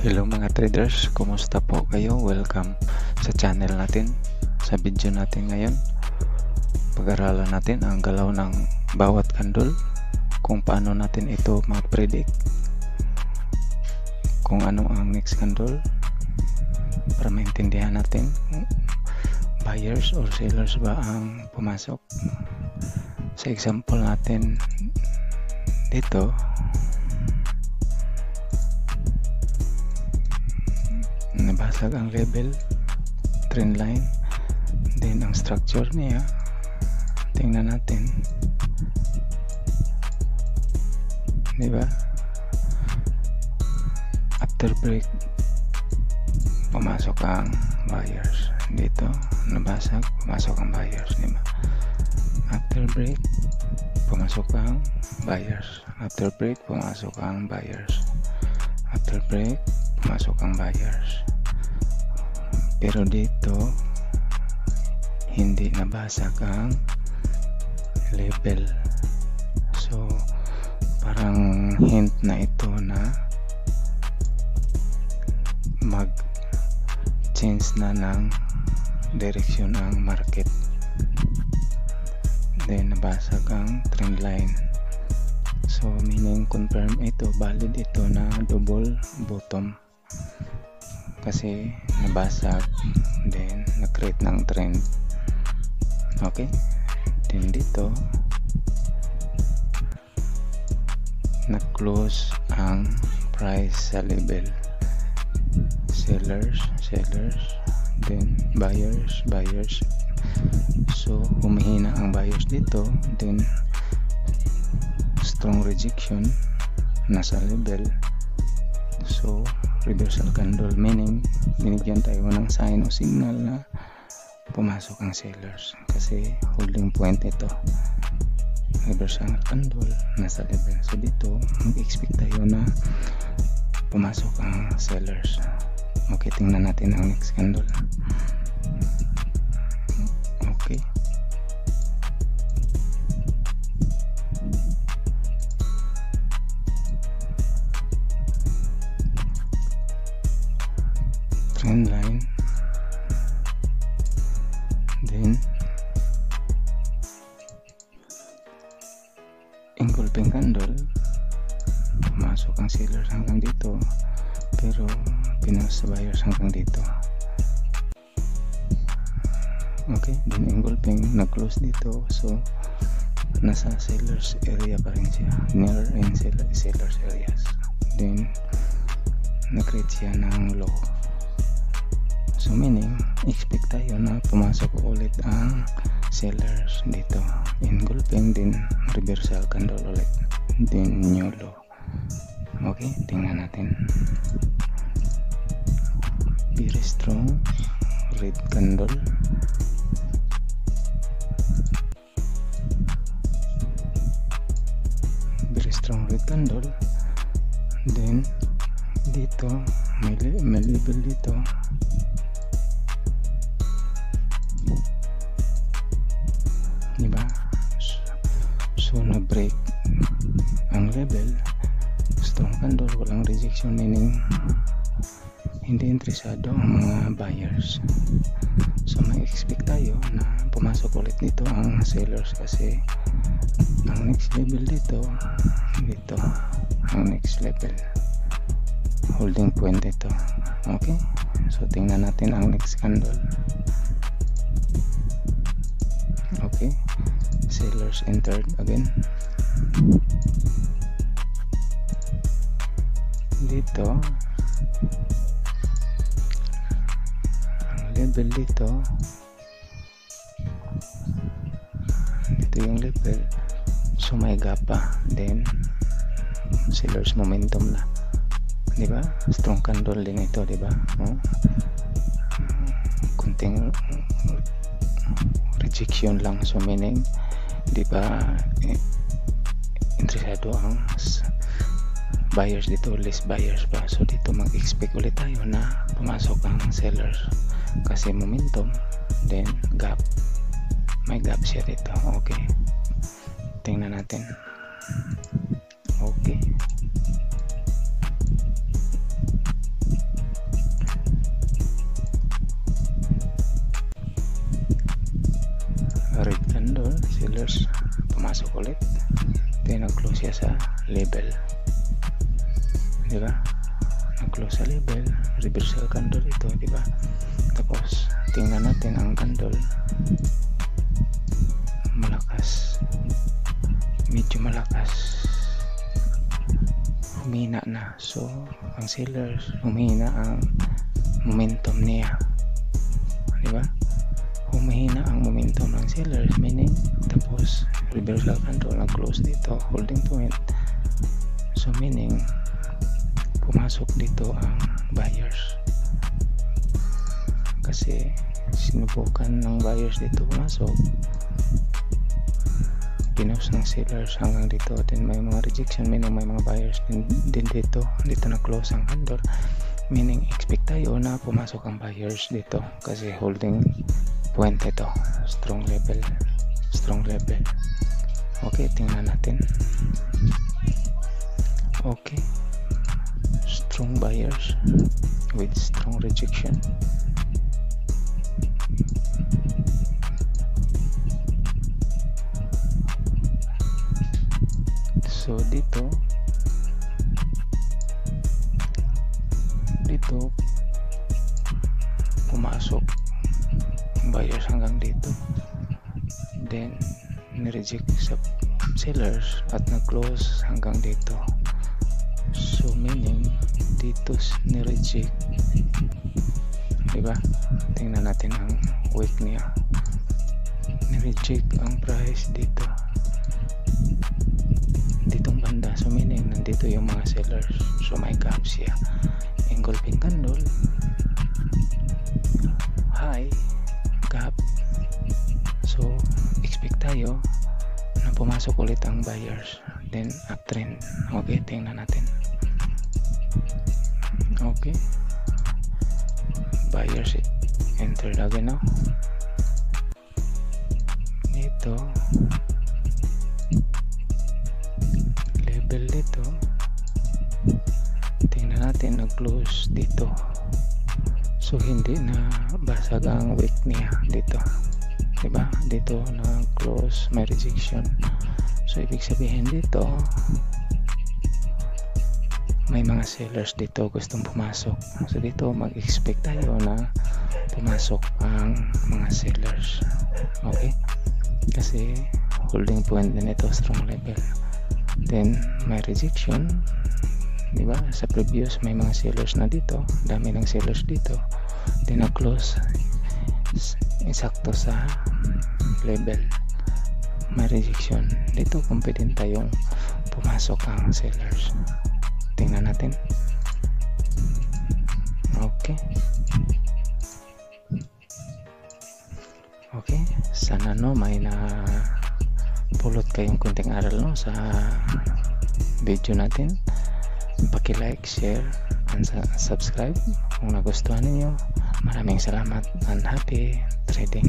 Hello mga traders, kumusta po kayo? Welcome sa channel natin. Sa video natin ngayon, pag-aralan natin ang galaw ng bawat candle, kung paano natin ito ma-predict, kung ano ang next candle, para maintindihan natin buyers or sellers ba ang pumasok. Sa example natin dito, nabasag ang level, trend line, then ang structure niya, tingnan natin, diba? After break, pumasok ang buyers dito, nabasag, pumasok ang buyers, diba? After break, pumasok ang buyers. After break, pumasok ang buyers. After break, pumasok ang buyers. Pero dito hindi nabasag ang level, so parang hint na ito na mag change na ng direction ang market. Then nabasag ang trend line, so meaning confirm ito, valid ito na double bottom kasi nabasag, then nag-create ng trend. Okay, then dito nag-close ang price sa level, sellers, then buyers, so humihina ang buyers dito, then strong rejection nasa level, so reversal candle, meaning binigyan tayo ng sign o signal na pumasok ang sellers kasi holding point ito, reversal candle nasa level. So dito mag-expect tayo na pumasok ang sellers. Okay, tingnan natin ang next candle. Okay, trend line, then engulfing candle, pumasok ang sellers hanggang dito, pero pinost sa buyers hanggang dito. Okay, then engulfing, nag-close dito, so nasa sellers area pa rin siya, near and sellers areas, then nag-create siya ng low. So meaning, expect tayo na pumasok ulit ang sellers dito, engulfing, din reversal candle ulit, then new low. Okay, tingnan natin. Very strong red candle, very strong red candle, then dito may level dito, diba? So na-break ang level, strong candle, walang rejection, meaning hindi interesado ang mga buyers. So may expect tayo na pumasok ulit dito ang sellers kasi ang next level dito ang next level, holding point ito. Okay, so tingnan natin ang next candle. Okay, sellers entered again dito, ang level dito yung level, so may gap pa, then sellers momentum na, diba? Strong candle din ito, diba? Kunting rejection lang, so meaning diba interesado ang buyers dito, less buyers pa. So dito mag-expect ulit tayo na pumasok ang sellers kasi momentum, then gap, may gap siya dito. Okay, tingnan natin. Okay, sellers, pumasok ulit, then nag-close siya sa level, diba? Nag-close sa level, reversal candle ito, diba? Tapos tingnan natin ang candle, malakas, medyo malakas, humina na. So ang sellers, humina ang momentum niya, diba? Humihina ang momentum ng sellers, meaning tapos reversal candle, nag-close dito, holding point. So meaning pumasok dito ang buyers, kasi sinubukan ng buyers dito pumasok, pinost ng sellers hanggang dito, then may mga rejection, meaning may mga buyers din dito na-close ang candle, meaning expect tayo na pumasok ang buyers dito kasi holding point ito, strong level. Okay, tingnan natin. Okay, strong buyers with strong rejection. So dito pumasok buyers hanggang dito, then nireject sa sellers at nag-close hanggang dito. So meaning dito nireject, diba? Tingnan natin ang wick niya, nireject ang price ditong banda. So meaning nandito yung mga sellers, so may gap siya, engulfing candle, high gap. So expect tayo na pumasok ulit ang buyers, then uptrend. Okay, tingnan natin. Okay, buyers enter again now. Ito level dito, tingnan natin, nag-close dito. So hindi na basag ang wick niya dito, diba? Dito na close, may rejection. So ibig sabihin dito may mga sellers dito gustong pumasok. So dito mag-expect tayo na pumasok ang mga sellers. Okay, kasi holding point din ito, strong level, then may rejection, diba? Sa previous may mga sellers na dito, dami ng sellers dito, then na-close eksakto sa level, may rejection dito, confident tayong pumasok ang sellers. Tingnan natin. Okay, sana may na pulot kayong kunting aral sa video natin. Paki-like, share, and subscribe kung nagustuhan ninyo. Maraming salamat and happy trading.